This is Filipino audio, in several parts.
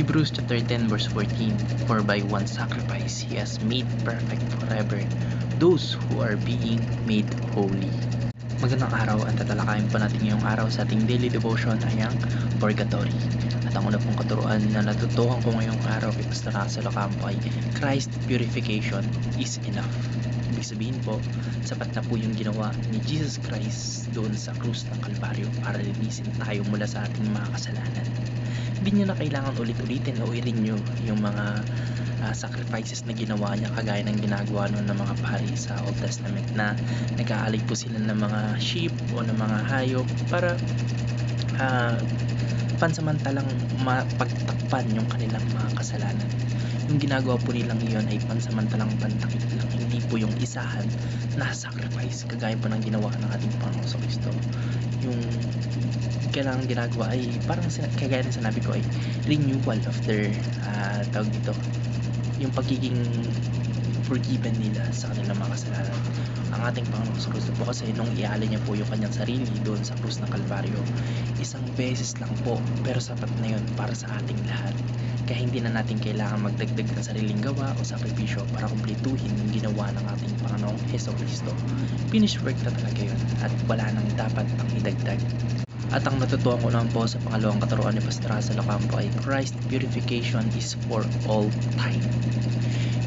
Hebrews chapter 10 verse 14, for by one sacrifice he has made perfect forever those who are being made holy. Magandang araw, at tatalakayin po natin ngayong araw sa ating daily devotion ay ang purgatory. At ang una pong katuruan na natutuhan ko ngayong araw kay Pastor Russell Ocampo ay Christ purification is enough. Ibig sabihin po, sapat na po yung ginawa ni Jesus Christ doon sa krus ng Kalbaryo para linisin tayo mula sa ating mga kasalanan. Hindi nyo na kailangan ulit-ulitin o i-renew yung mga sacrifices na ginawa niya, kagaya ng ginagawa noon ng mga pari sa Old Testament na nag-aalay po sila ng mga sheep o ng mga hayop para pansamantalang mapagtakpan yung kanilang mga kasalanan. Yung ginagawa po nilang iyon ay pansamantalang pantakip lang, hindi po yung isahan na sacrifice kagaya po ng ginawa ng ating Panginoon Kristo. Yung kailangan ginagawa ay parang kagaya ng sinabi ko ay renewal of their tawag dito, yung pagiging forgiven nila sa kanilang mga kasalanan. Ang ating Panginoon Kristo po kasi nung ialay niya po yung kanyang sarili doon sa krus ng Kalbaryo, isang beses lang po, pero sapat na yun para sa ating lahat. Kaya hindi na natin kailangan magdagdag ng sariling gawa o sakripisyo para kumpletuhin yung ginawa ng ating Panginoong Hesus Kristo. Finished work na talaga yun at wala nang dapat pang idagdag. At ang natutuhan ko naman po sa pangalawang katuruan ni Pastor Russell Ocampo ay Christ purification is for all time.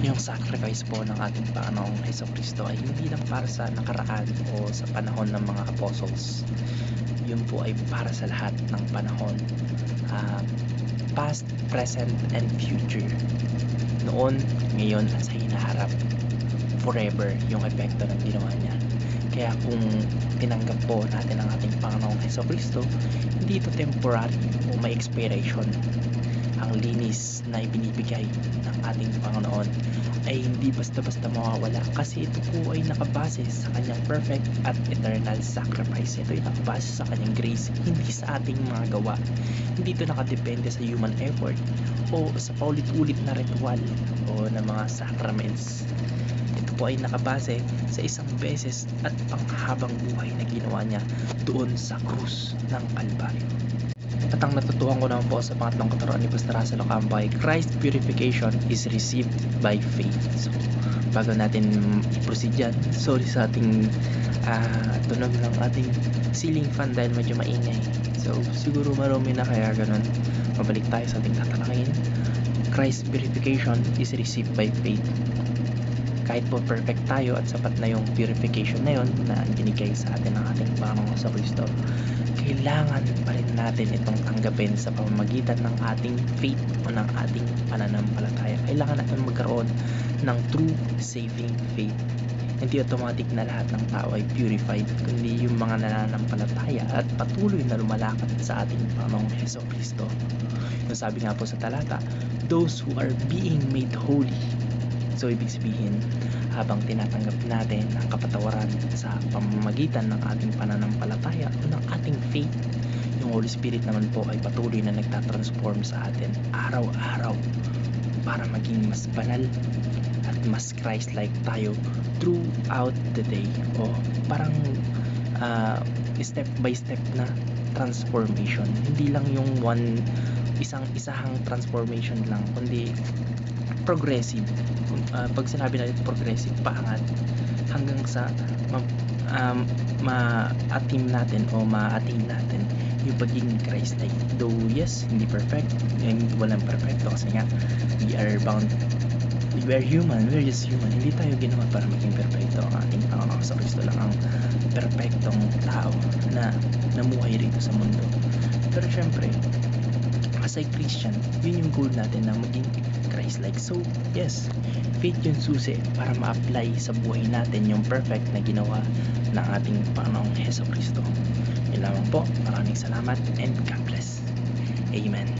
Yung sacrifice po ng ating Panginoong Hesus Kristo ay hindi lang para sa nakaraan o sa panahon ng mga apostles. Yun po ay para sa lahat ng panahon, past, present, and future. Noon, ngayon, at sa hinaharap, forever yung epekto ng ginawa niya. Kaya kung tinanggap po natin ang ating Panginoong Hesus Kristo, hindi ito temporary o may expiration. Ang linis na ibinibigay ng ating Panginoon ay hindi basta-basta mawawala, kasi ito po ay nakabase sa kanyang perfect at eternal sacrifice. Ito ay nakabase sa kanyang grace, hindi sa ating mga gawa. Hindi ito nakadepende sa human effort o sa paulit-ulit na ritual o na mga sacraments. Ito po ay nakabase sa isang beses at panghabang buhay na ginawa niya doon sa krus ng Kalbaryo. At ang natutuhan ko naman po sa pangatlong katuruan ni Pastor Russell Ocampo ay Christ purification is received by faith. So, bago natin i-proceed dyan, sorry sa ating tunog ng ating ceiling fan dahil medyo maingay. So, siguro marami na kaya ganun. Mabalik tayo sa ating tatalakayin. Christ purification is received by faith. Kahit po perfect tayo at sapat na yung purification na yun na binigay sa atin ng ating Panginoon sa Kristo, kailangan pa rin natin itong tanggapin sa pamamagitan ng ating faith o ng ating pananampalataya. Kailangan natin magkaroon ng true saving faith. Hindi automatic na lahat ng tao ay purified, kundi yung mga nananampalataya at patuloy na lumalakad sa ating Panginoong Hesus Kristo. Yung sabi nga po sa talata, those who are being made holy. So ibig sabihin, habang tinatanggap natin ang kapatawaran sa pamamagitan ng ating pananampalataya o ng ating faith, yung Holy Spirit naman po ay patuloy na nagtatransform sa atin araw-araw para maging mas banal at mas Christ-like tayo throughout the day. O parang step by step na transformation. Hindi lang yung isang transformation lang, kundi progressive. Pag sinabi natin progressive, paangat hanggang sa ma-attain natin o ma-attain natin yung pagiging Christ-like. Though yes, hindi perfect, walang perfecto kasi nga we are human, we're just human. Hindi tayo ginawa para maging perfecto. Ang ating Panginoon sa Kristo lang ang perfectong tao na namuhay rito sa mundo. Pero syempre, as a Christian, yun yung goal natin na maging Christ-like. So, yes, faith yung susi para ma-apply sa buhay natin yung perfect na ginawa ng ating Panginoong Hesus Kristo. Yun lamang po. Maraming salamat and God bless. Amen.